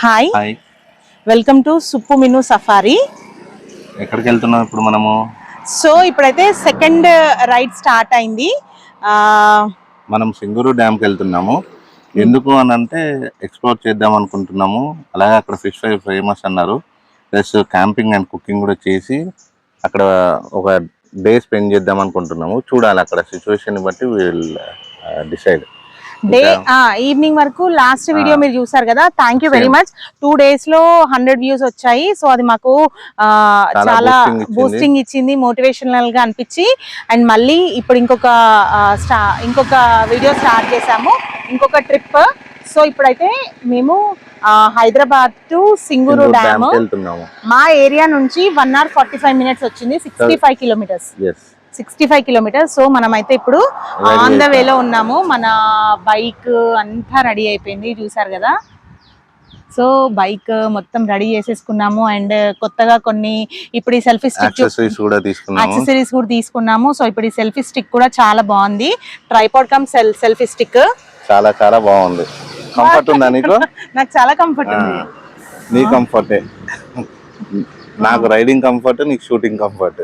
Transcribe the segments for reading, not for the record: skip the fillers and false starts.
Hi, hi, welcome to Suppu Minu safari. ఎక్కడికి వెళ్తున్నాం ఇప్పుడు మనము? సో ఇప్పుడైతే సెకండ్ రైడ్ స్టార్ట్ అయింది. మనం సింగూరు డ్యామ్కి వెళ్తున్నాము. ఎందుకు అని అంటే ఎక్స్ప్లోర్ చేద్దాం అనుకుంటున్నాము. అలాగే అక్కడ ఫిష్ ఫ్రై ఫేమస్ అన్నారు. ప్లస్ క్యాంపింగ్ అండ్ కుకింగ్ కూడా చేసి అక్కడ ఒక డే స్పెండ్ చేద్దాం అనుకుంటున్నాము. చూడాలి అక్కడ సిచ్యువేషన్ బట్టి విల్ డిసైడ్. డే ఈవినింగ్ వరకు లాస్ట్ వీడియో మీరు చూసారు కదా. Thank you very much. 2 days లో 100 views వచ్చాయి. సో అది మాకు చాలా బూస్టింగ్ ఇచ్చింది, మోటివేషనల్ గా అనిపించి. అండ్ మళ్ళీ ఇప్పుడు ఇంకొక వీడియో స్టార్ట్ చేసాము, ఇంకొక ట్రిప్. సో ఇప్పుడైతే మేము హైదరాబాద్ టు సింగూరు డ్యామ్ మా ఏరియా నుంచి 1 hour 45 minutes వచ్చింది. 65 kilometers. 65 kilometers. సో మనమైతే ఇప్పుడు ఆన్ ద వేలో ఉన్నాము. మన బైక్ అంతా రెడీ అయిపోయింది, చూసారు కదా. సో బైక్ మొత్తం రెడీ చేసేసుకున్నాము. అండ్ కొత్తగా కొన్ని ఇప్పుడు ఈ సెల్ఫీ స్టిక్ యాక్సెసరీస్ కూడా తీసుకున్నాము. సో ఇప్పుడు ఈ సెల్ఫీ స్టిక్ కూడా చాలా బాగుంది. ట్రైపాడ్ కమ్ సెల్ఫీ స్టిక్ చాలా చాలా బాగుంది. కంఫర్ట్ ఉందా నీకు? నాకు చాలా కంఫర్ట్ ఉంది. నీ కంఫర్టే, నాకు రైడింగ్ కంఫర్ట్, నీకు షూటింగ్ కంఫర్ట్.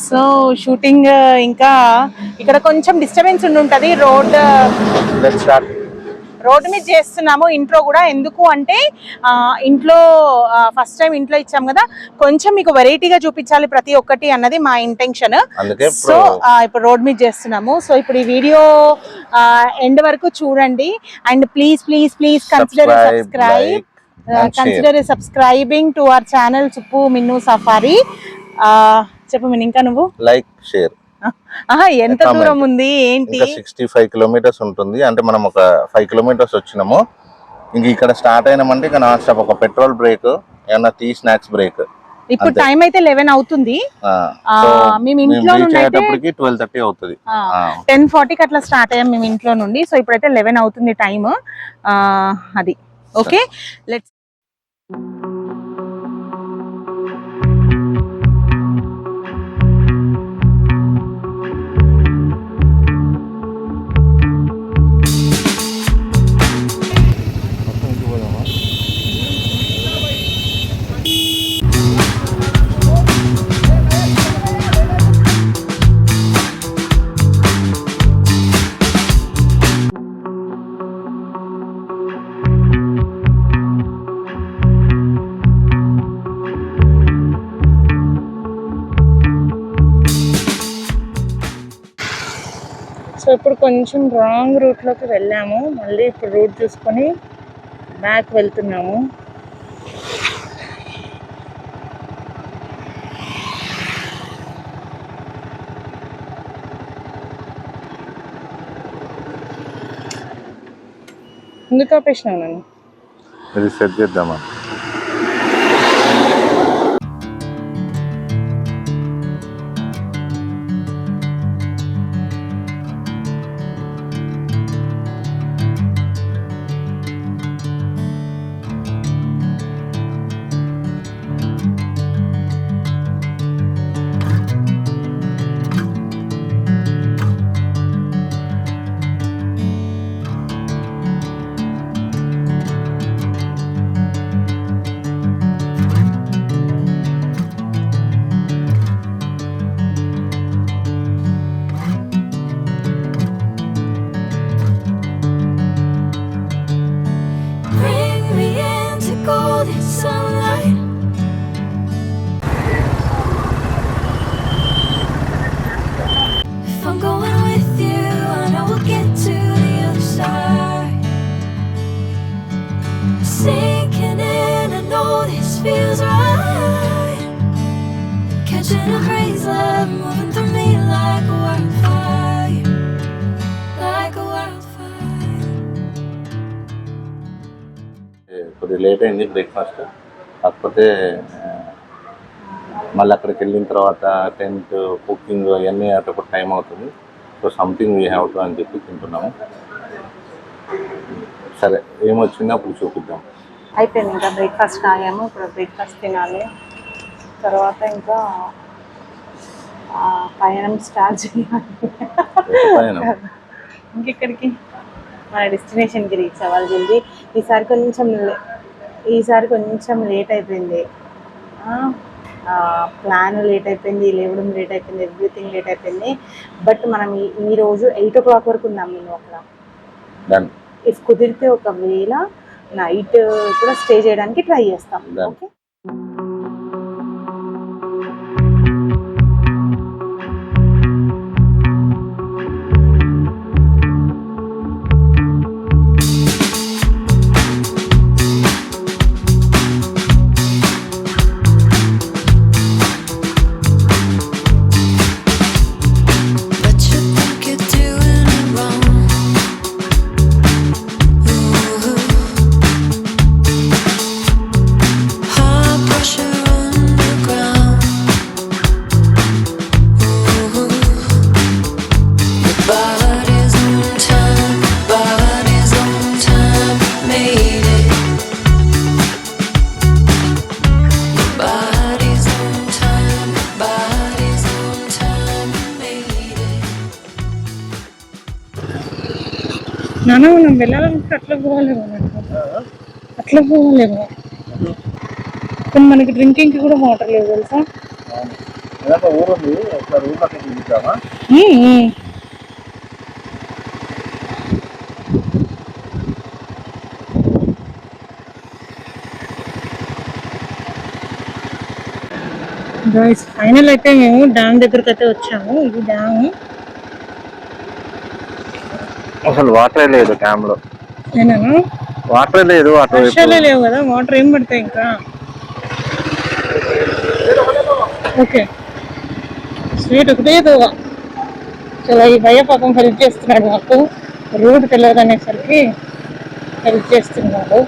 సో షూటింగ్ ఇంకా ఇక్కడ కొంచెం డిస్టర్బెన్స్ ఉండుంటది. రోడ్ మీద చేస్తున్నాము ఇంట్రో కూడా. ఎందుకు అంటే ఇంట్లో ఫస్ట్ టైం ఇంట్లో ఇచ్చాం కదా, కొంచెం మీకు వెరైటీగా చూపించాలి ప్రతి ఒక్కటి అన్నది మా ఇంటెన్షన్. సో ఇప్పుడు రోడ్ మీద చేస్తున్నాము. సో ఇప్పుడు ఈ వీడియో ఎండ్ వరకు చూడండి. And please please please consider subscribing to our channel సుప్పు Minnu safari. చెప్పు మిన్, ఇంకా నువ్వు లైక్ షేర్. ఎంత దూరం ఉంది ఏంటి? 65 kilometers ఉంటుంది. అంటే మనం ఒక 5 kilometers వచ్చినాము. ఇంక ఇక్కడ స్టార్ట్ అయినామంటే ఇక నాన్ స్టాప్. ఒక పెట్రోల్ బ్రేక్, ఏమన్నా టీ స్నాక్స్ బ్రేక్. ఇప్పుడు టైం అయితే 11 అవుతుంది. మేము ఇంట్లో నుండి 12:30 అవుతుంది. 10:40కి అట్లా స్టార్ట్ అయ్యాం మేము ఇంట్లో నుండి. సో ఇప్పుడైతే 11 అవుతుంది టైమ్. అది ఓకే, లెట్స్. సో ఇప్పుడు కొంచెం రాంగ్ రూట్లోకి వెళ్ళాము. మళ్ళీ ఇప్పుడు రూట్ చూసుకొని బ్యాక్ వెళ్తున్నాము. ఎందుకు ఆపేసినావు నన్ను? ఇది సెట్ చేద్దామా? కొద్దిగా లేట్ అయింది బ్రేక్ఫాస్ట్. కాకపోతే మళ్ళీ అక్కడికి వెళ్ళిన తర్వాత టెంట్, కుకింగ్ అవన్నీ అటప్పుడు టైం అవుతుంది. So something we have to అని చెప్పి తింటున్నాము. సరే, ఏమొచ్చిందో అప్పుడు చూపిద్దాం. అయిపోయింది, ఇంకా బ్రేక్ఫాస్ట్ ఆగాము. ఇప్పుడు బ్రేక్ఫాస్ట్ తినాలి. తర్వాత ఇంకా పయనం స్టార్ట్ చేయాలి. ఇంకెక్కడికి? మన డెస్టినేషన్కి రీచ్ అవ్వాలి జల్దీ. ఈసారి కొంచెం లేట్ అయిపోయింది. ప్లాన్ లేట్ అయిపోయింది, లేవడం లేట్ అయిపోయింది, ఎవ్రీథింగ్ లేట్ అయిపోయింది. బట్ మనం ఈరోజు 8 o'clock వరకు ఉన్నాం మేము అక్కడ. ఇఫ్ కుదిరితే ఒకవేళ నైట్ కూడా స్టే చేయడానికి ట్రై చేస్తాం. ఓకే. నాన్న మనం వెళ్ళాలంటే అట్లా పోవాలేమో, కానీ మనకి డ్రింకింగ్కి కూడా వాటర్ లేదు తెలుసా. ఫైనల్ అయితే మేము డ్యామ్ దగ్గరికి అయితే వచ్చాము. ఇది డ్యామ్. అసలు వాటర్ లేదు డ్యామ్ లో. వాటర్ లేదు, వర్షాలే లేవు కదా, వాటర్ ఏం పడతాయి ఇంకా. ఓకే, స్ట్రీట్ ఒకటే దోవా. చాలా ఈ భయ పాపం హెల్ప్ చేస్తున్నాడు మాకు, రోడ్డు తెలియదు అనేసరికి హెల్ప్ చేస్తున్నాడు.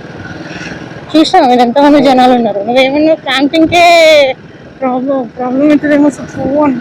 చూసినావు మీరు ఎంతమంది జనాలు ఉన్నారు. నువ్వేమన్నా క్యాంపింగ్కే ప్రాబ్లం అవుతుందేమో phone.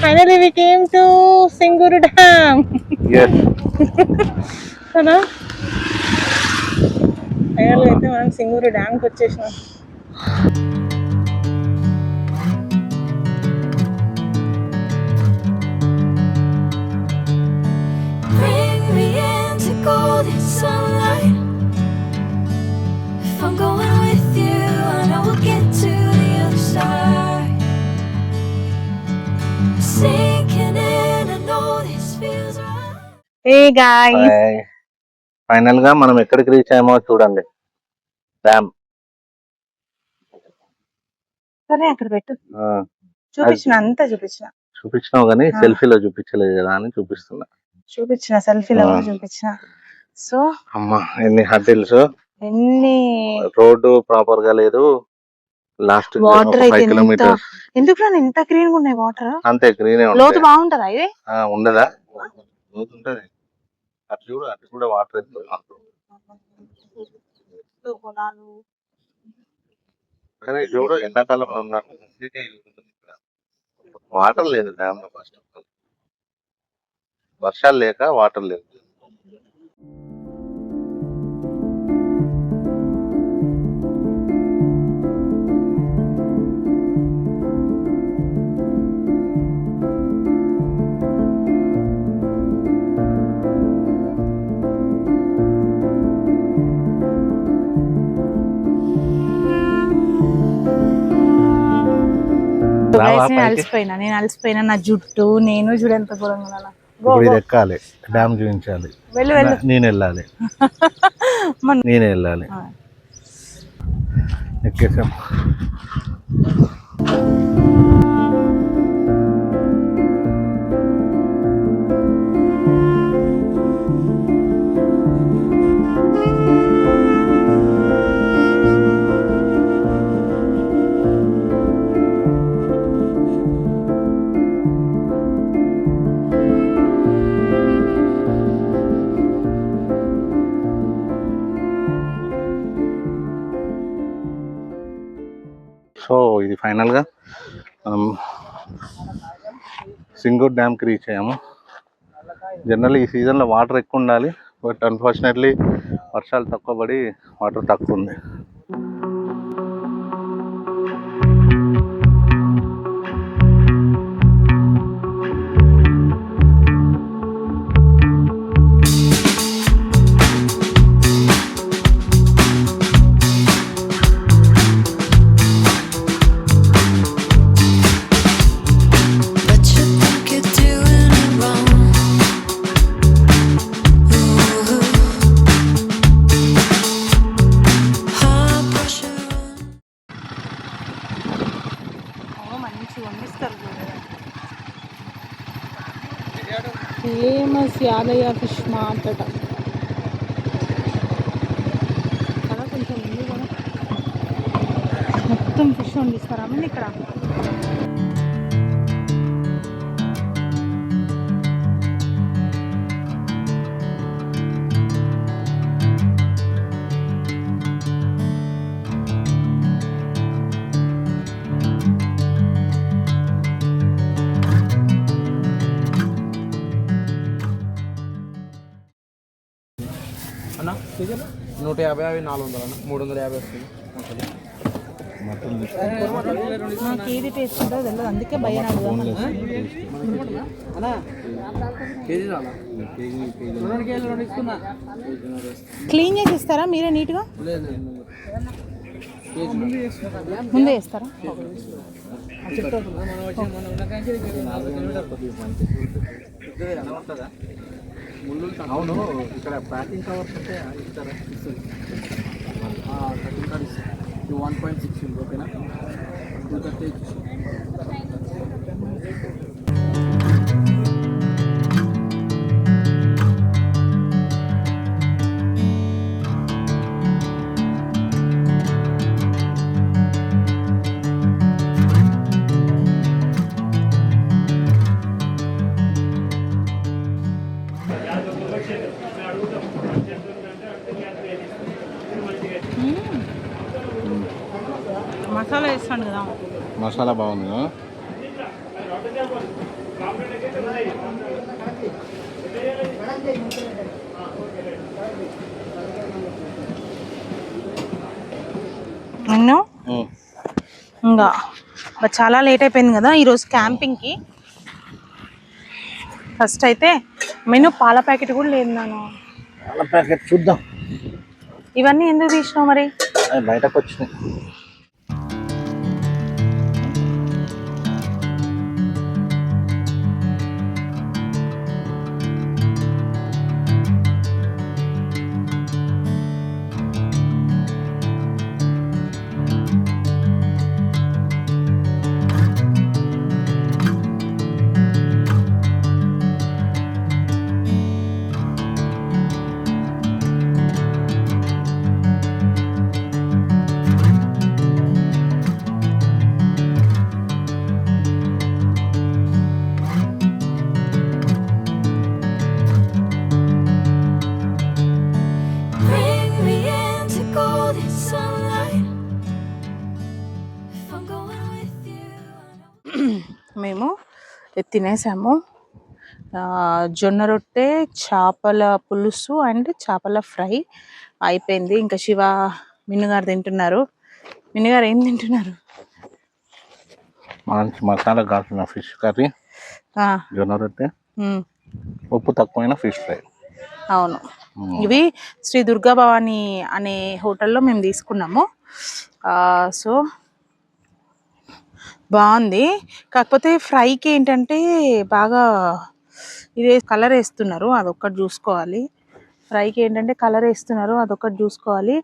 Finally we came to Singuru Dam. Yes. కదా. ఫైనల్ అయితే మనం సింగూరు డ్యామ్కి వచ్చేసినాం. Bring me into golden sunlight. If I'm going with you, I know we'll get to the other side. Final గా మనం ఎక్కడికి రీచ్ అయ్యామో చూడండి. డ్యామ్. సరే అక్కడ పెట్టు. అంతా చూపించినావు కానీ సెల్ఫీలో చూపించలేదు కదా అని చూపిస్తున్నా. సెల్ఫీలో చూపించిన. సో అమ్మా ఎన్ని హర్డిల్స్, రోడ్డు ప్రాపర్ గా లేదు. Last water 5 kilometers. ఎందుకు ఇంత గ్రీన్ గా ఉన్నాయి వాటర్? అంతే గ్రీన్. లోతు బాగుంటదా ఇది? ఉండదా? లోతు ఉంటది. అటు కూడా వాటర్ కానీ చూడు ఎండాకాలం వాటర్ లేదు డ్యామ్ లో. ఫస్ట్ వర్షాలు లేక వాటర్ లేదు. నేను అలసిపోయినా. నా జుట్టు నేను చూడెంత ఘోరంగా. ఇది ఎక్కాలి, డ్యామ్ చూపించాలి. నేను వెళ్ళాలి. ఎక్కేసాం. సో ఇది ఫైనల్గా మనం సింగూర్ డ్యామ్కి రీచ్ అయ్యాము. జనరల్లీ ఈ సీజన్లో వాటర్ ఎక్కువ ఉండాలి, బట్ అన్ఫార్చునేట్లీ వర్షాలు తక్కువ పడి వాటర్ తక్కువ ఉంది. ఫేమస్ యాదయ్య ఫిష్ మార్ట్ అట కదా, కొంచెం ఉంది కదా, మొత్తం ఫిష్ వండిస్తారా మీరు ఇక్కడ? అన్న 150 అవి 400 అన్న 350 వస్తుంది. నాకు ఏది టేస్ట్ ఉంటుందో తెలియదు, అందుకే భయం అడుగుదాం. క్లీన్ చేసి ఇస్తారా మీరే నీట్గా? ముందే ఇస్తారా? అవును, ఇక్కడ ప్యాకింగ్ కవర్స్ ఉంటే ఇస్తారా? 1.6 ఓకేనా? 230. మసాలా వేస్తాను కదా, మసాలా బాగుంది. నిన్ను ఇంకా చాలా లేట్ అయిపోయింది కదా ఈరోజు క్యాంపింగ్కి. ఫస్ట్ అయితే మెను పాల ప్యాకెట్ కూడా లేదు నాను. పాల ప్యాకెట్ చూద్దాం. ఇవన్నీ ఎందుకు తీసినావు మరి? బయటకు వచ్చినాయి. మేము తినేసాము. జొన్న రొట్టె, చేపల పులుసు అండ్ చేపల ఫ్రై అయిపోయింది. ఇంకా శివ మిన్నుగారు తింటున్నారు. మిన్నుగారు ఏం తింటున్నారు? మంచి మసాలా కాసిన ఫిష్ కర్రీ, జొన్న రొట్టె, ఉప్పు తక్కువైన ఫిష్ ఫ్రై. అవును, ఇవి శ్రీ దుర్గా భవాని అనే హోటల్లో మేము తీసుకున్నాము. సో బాగుంది. కాకపోతే ఫ్రైకి ఏంటంటే బాగా ఇదే కలర్ వేస్తున్నారు, అదొక్కటి చూసుకోవాలి. ఫ్రైకి ఏంటంటే కలర్ వేస్తున్నారు, అదొక్కటి చూసుకోవాలి.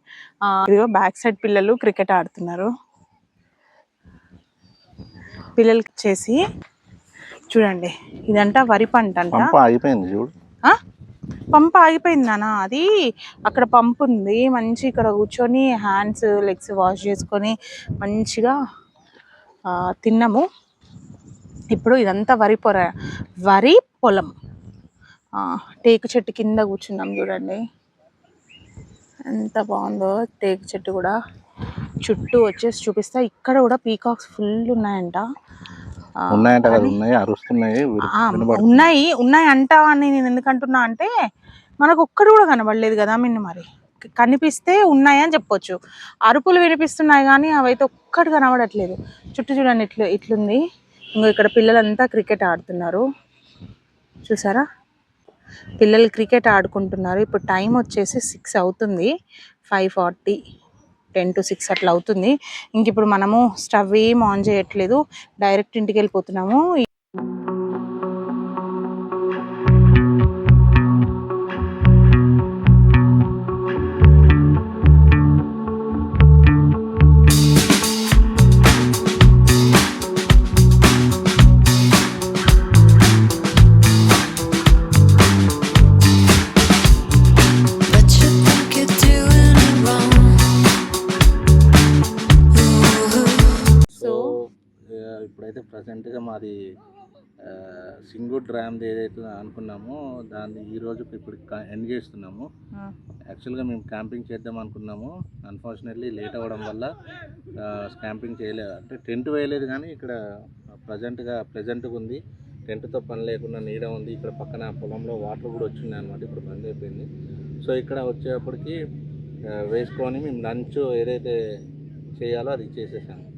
బ్యాక్ సైడ్ పిల్లలు క్రికెట్ ఆడుతున్నారు. పిల్లలకి వచ్చేసి చూడండి, ఇదంట వరి పంట అంట. అయిపోయింది చూడు, పంప్ ఆగిపోయింది నాన్న. అది అక్కడ పంప్ ఉంది, మంచి ఇక్కడ కూర్చొని హ్యాండ్స్ లెగ్స్ వాష్ చేసుకొని మంచిగా తిన్నాము. ఇప్పుడు ఇదంతా వరి పొలం. టేకు చెట్టు కింద కూర్చున్నాం చూడండి, ఎంత బాగుందో టేకు చెట్టు కూడా. చుట్టూ వచ్చేసి చూపిస్తా. ఇక్కడ కూడా పీకాక్స్ ఫుల్ ఉన్నాయంట. ఉన్నాయంట కదా, ఉన్నాయి, అరుస్తున్నాయి, ఉన్నాయి అంట అని నేను ఎందుకంటున్నా అంటే మనకు ఒక్కడు కూడా కనబడలేదు కదా మిన్ను. మరి కనిపిస్తే ఉన్నాయని చెప్పొచ్చు. అరుపులు వినిపిస్తున్నాయి కానీ అవైతే ఒక్కటి కనబడట్లేదు. చుట్టూ చూడండి ఇట్లుంది. ఇంకో ఇక్కడ పిల్లలంతా క్రికెట్ ఆడుతున్నారు చూసారా. పిల్లలు క్రికెట్ ఆడుకుంటున్నారు. ఇప్పుడు టైం వచ్చేసి 6 అవుతుంది. 5:40, 10 to 6 అట్లా అవుతుంది. ఇంక ఇప్పుడు మనము స్టవ్ ఏం ఆన్ చేయట్లేదు, డైరెక్ట్ ఇంటికి వెళ్ళిపోతున్నాము. ఇప్పుడైతే ప్రజెంట్గా మాది సింగూర్ డ్యామ్ ఏదైతే అనుకున్నామో దాన్ని ఈరోజు ఇప్పుడు ఎండ్ చేస్తున్నాము. యాక్చువల్గా మేము క్యాంపింగ్ చేద్దాం అనుకున్నాము. అన్ఫార్చునేట్లీ లేట్ అవ్వడం వల్ల క్యాంపింగ్ చేయలేదు. అంటే టెంట్ వేయలేదు కానీ ఇక్కడ ప్రెజెంట్గా ఉంది. టెంట్తో పని లేకుండా నీడ ఉంది. ఇక్కడ పక్కన పొలంలో వాటర్ కూడా వచ్చింది అనమాట. ఇప్పుడు బంద్ అయిపోయింది. సో ఇక్కడ వచ్చేటప్పటికి వేసుకొని మేము లంచ్ ఏదైతే చేయాలో అది చేసేసాము.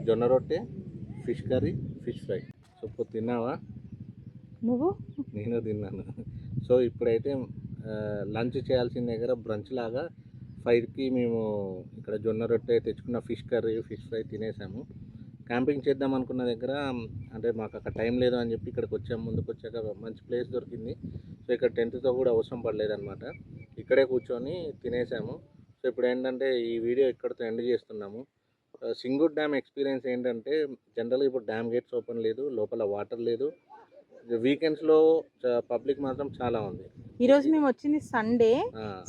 జొన్న రొట్టె, fish curry, fish fry. So ఇప్పుడు తిన్నావా? నువ్వు? నేను తిన్నాను. సో ఇప్పుడైతే లంచ్ చేయాల్సిన దగ్గర బ్రంచ్ లాగా 5కి మేము ఇక్కడ జొన్న రొట్టె తెచ్చుకున్న ఫిష్ కర్రీ, ఫిష్ ఫ్రై తినేసాము. క్యాంపింగ్ చేద్దాం అనుకున్న దగ్గర అంటే మాకు అక్కడ టైం లేదు అని చెప్పి ఇక్కడికి వచ్చాము. ముందుకు వచ్చాక మంచి ప్లేస్ దొరికింది. సో ఇక్కడ టెంట్తో కూడా అవసరం పడలేదన్నమాట. ఇక్కడే కూర్చొని తినేసాము. సో ఇప్పుడు ఏంటంటే ఈ వీడియో ఇక్కడితో ఎండ్ చేస్తున్నాము. సింగూర్ డ్యామ్ ఎక్స్పీరియన్స్ ఏంటంటే జనరల్గా ఇప్పుడు డ్యామ్ గేట్స్ ఓపెన్ లేదు, లోపల వాటర్ లేదు. వీకెండ్స్లో పబ్లిక్ మాత్రం చాలా ఉంది. ఈరోజు మేము వచ్చింది సండే,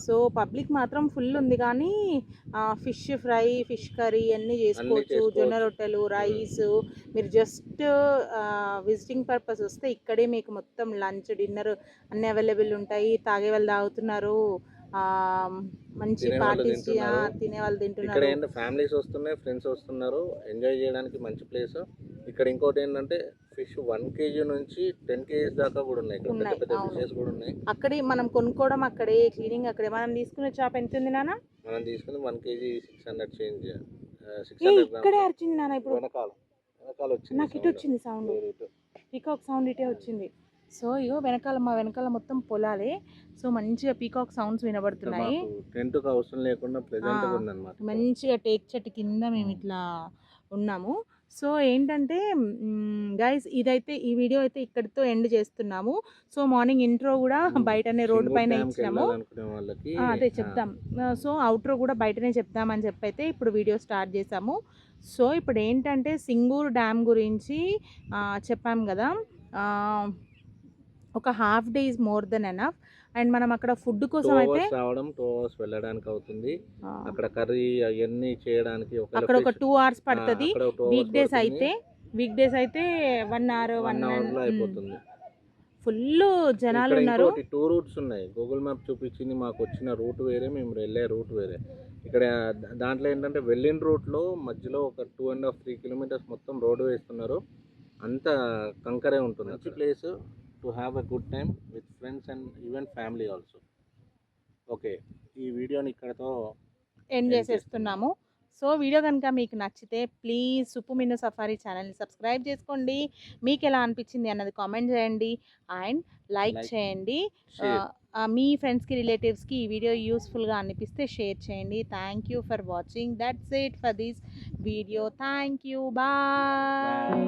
సో పబ్లిక్ మాత్రం ఫుల్ ఉంది. కానీ ఫిష్ ఫ్రై, ఫిష్ కర్రీ అన్నీ చేసుకోవచ్చు. జొన్న రొట్టెలు, రైస్. మీరు జస్ట్ విజిటింగ్ పర్పస్ వస్తే ఇక్కడే మీకు మొత్తం లంచ్, డిన్నర్ అన్నీ అవైలబుల్ ఉంటాయి. తాగే వాళ్ళు తాగుతున్నారు, మంచి పార్టీస్ తినే వాళ్ళు తింటున్నారు. ఇక్కడ ఏంటంటే ఫ్యామిలీస్ వస్తున్నాయి, ఫ్రెండ్స్ వస్తున్నారు, ఎంజాయ్ చేయడానికి మంచి ప్లేస్. ఇక్కడ ఇంకోటి ఏంటంటే ఫిష్ 1 kg నుంచి 10 kg దాకా కూడా ఉన్నాయి. ఇక్కడ పెద్ద ఫిషెస్ కూడా ఉన్నాయి. అక్కడే మనం కొనుక్కోవడం, అక్కడే క్లీనింగ్ అక్కడే. మనం తీసుకునే చాప్ ఎంత ఉంది నాన్న? మనం తీసుకుని 1 kg 600 చేంజ్. ఇక్కడే అరిచింది నాన్న. ఇప్పుడు వెనకాల వచ్చింది, నాకు ఇటు వచ్చింది సౌండ్, పీకాక్ సౌండ్ ఇటే వచ్చింది. సో ఇగో మా వెనకాల మొత్తం పొలాలే. సో మంచిగా పీకాక్ సౌండ్స్ వినబడుతున్నాయి. టెంట్కి అవసరం లేకుండా ప్లెజెంట్గా ఉందన్నమాట. మంచిగా టేక్ చెట్టు కింద మేము ఇట్లా ఉన్నాము. సో ఏంటంటే గైస్, ఈ వీడియో అయితే ఇక్కడితో ఎండ్ చేస్తున్నాము. సో మార్నింగ్ ఇంట్రో కూడా బయటనే రోడ్డు పైన ఇచ్చినాము, అదే చెప్తాం. సో అవుట్రో కూడా బయటనే చెప్దామని చెప్పి అయితే ఇప్పుడు వీడియో స్టార్ట్ చేసాము. సో ఇప్పుడు ఏంటంటే సింగూర్ డ్యామ్ గురించి చెప్పాము కదా. ఒక ½ day is more than enough. And మనం అక్కడ ఫుడ్ కోసం అయితే రావడం 2 hours వెళ్ళడానికి అవుతుంది. అక్కడ కర్రీ అవన్నీ చేయడానికి అక్కడ ఒక 2 hours పడుతుంది. వీక్ డేస్ అయితే 1 hour లో అయిపోతుంది. ఫుల్ జనాలు ఉన్నారు. 2 routes ఉన్నాయి. గూగుల్ మ్యాప్ చూపించింది, మాకు వచ్చిన రూట్ వేరే, మేము వెళ్ళే రూట్ వేరే. ఇక్కడ దాంట్లో ఏంటంటే వెళ్ళిన రూట్లో మధ్యలో ఒక 2.5-3 kilometers మొత్తం రోడ్డు వేస్తున్నారు. అంత కంకరే ఉంటుంది. మంచి place to have a good time with friends and even family also. Okay, ఈ వీడియోని ఇక్కడతో ఎండ్ చేసేస్తున్నాము. సో వీడియో కనుక మీకు నచ్చితే ప్లీజ్ సుప్పు మిన్ను సఫారీ ఛానల్ని సబ్స్క్రైబ్ చేసుకోండి. మీకు ఎలా అనిపించింది అన్నది కామెంట్ చేయండి అండ్ లైక్ చేయండి. మీ ఫ్రెండ్స్కి, రిలేటివ్స్కి ఈ వీడియో యూస్ఫుల్గా అనిపిస్తే షేర్ చేయండి. Thank you for watching. That's it for this video. Thank you. Bye.